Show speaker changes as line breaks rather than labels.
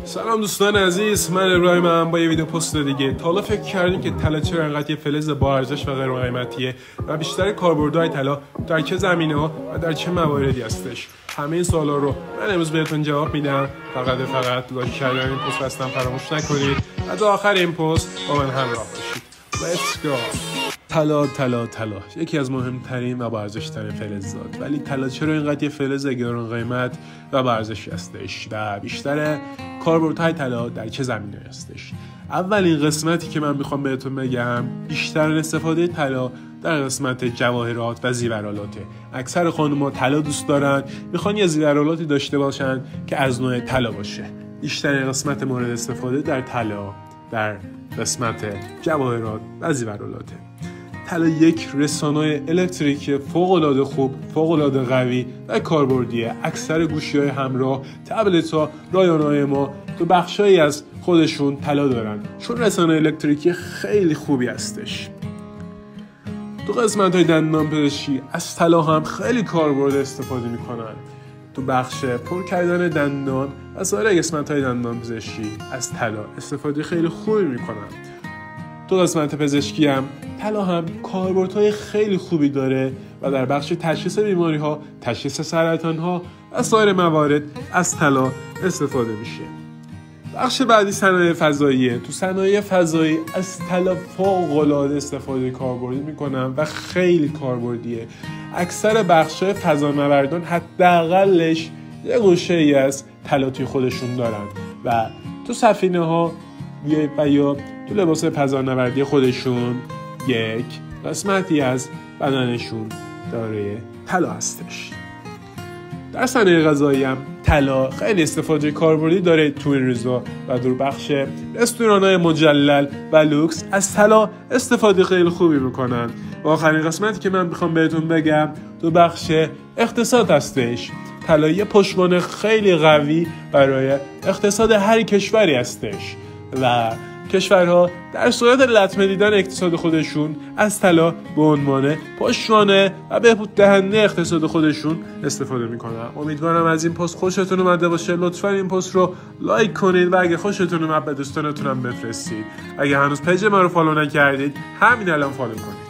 سلام دوستان عزیز، من ابراهیمم با یه ویدیو پست دیگه. تا حالا فکر کردین که طلا چرا انقدر یه فلز با ارزش و غیر قیمتیه و بیشتر کاربردهای طلا در چه زمینه‌ها و در چه مواردی هستش؟ همه این سوالا رو من امروز بهتون جواب میدم. فقط لایک کردن این پست هستم فراموش نکنید و تا آخر این پست با من همراه باشید. Let's go. طلا یکی از مهمترین و با ارزش‌ترین فلزات. ولی طلا چرا اینقدر یه فلز گران قیمت و با ارزشی هستش و بیشتر کاربردهای طلا در چه زمینه‌ای هستش؟ اولین قسمتی که من میخوام بهتون بگم، بیشتر استفاده طلا در قسمت جواهرات و زیورالاته. اکثر خانم‌ها طلا دوست دارن، میخوان یه زیورالاتی داشته باشن که از نوع طلا باشه. بیشتر قسمت مورد استفاده در طلا در قسمت جواهرات و زیورالاته. طلا یک رسانه الکتریکی فوق‌العاده خوب، فوق‌العاده قوی و کاربردیه. اکثر گوشی‌های همراه، تبلت‌ها، رایانه‌های ما تو بخشایی از خودشون طلا دارن، چون رسانه الکتریکی خیلی خوبی هستش. تو قسمت‌های دندانپزشکی از طلا هم خیلی کاربرد استفاده می‌کنن. تو بخش پر کردن دندان و سایر قسمت‌های دندانپزشکی از طلا استفاده خیلی خوبی می‌کنن. تو قسمت پزشکی هم طلا هم کاربردهای خیلی خوبی داره و در بخش تشخیص بیماری‌ها، تشخیص سرطان‌ها و سایر موارد از طلا استفاده میشه. بخش بعدی صنایع فضاییه. تو صنایع فضایی از طلا فوق‌العاده استفاده کاربردی میکنن و خیلی کاربردیه. اکثر بخش‌های فضانوردان حداقلش یه گوشه‌ای از طلا توی خودشون دارن و تو سفینه‌ها یا تو لباس فضانوردی خودشون یک قسمتی از بدنشون داره طلا هستش. در صنایع غذایی هم طلا خیلی استفاده کاربردی داره تو این روزا و در بخش رستوران‌های مجلل و لوکس از طلا استفاده خیلی خوبی میکنن. و آخرین قسمتی که من میخوام بهتون بگم تو بخش اقتصاد هستش. طلا یه پشتوانه خیلی قوی برای اقتصاد هر کشوری هستش و کشورها در صورت لطمه دیدن اقتصاد خودشون از طلا به عنوان پشتوانه و بهبود دهنده اقتصاد خودشون استفاده میکنن. امیدوارم از این پست خوشتون اومده باشه. لطفا این پست رو لایک کنید و اگه خوشتون اومد به دوستانتون هم بفرستید. اگه هنوز پیج ما رو فالو نکردید همین الان فالو کنید.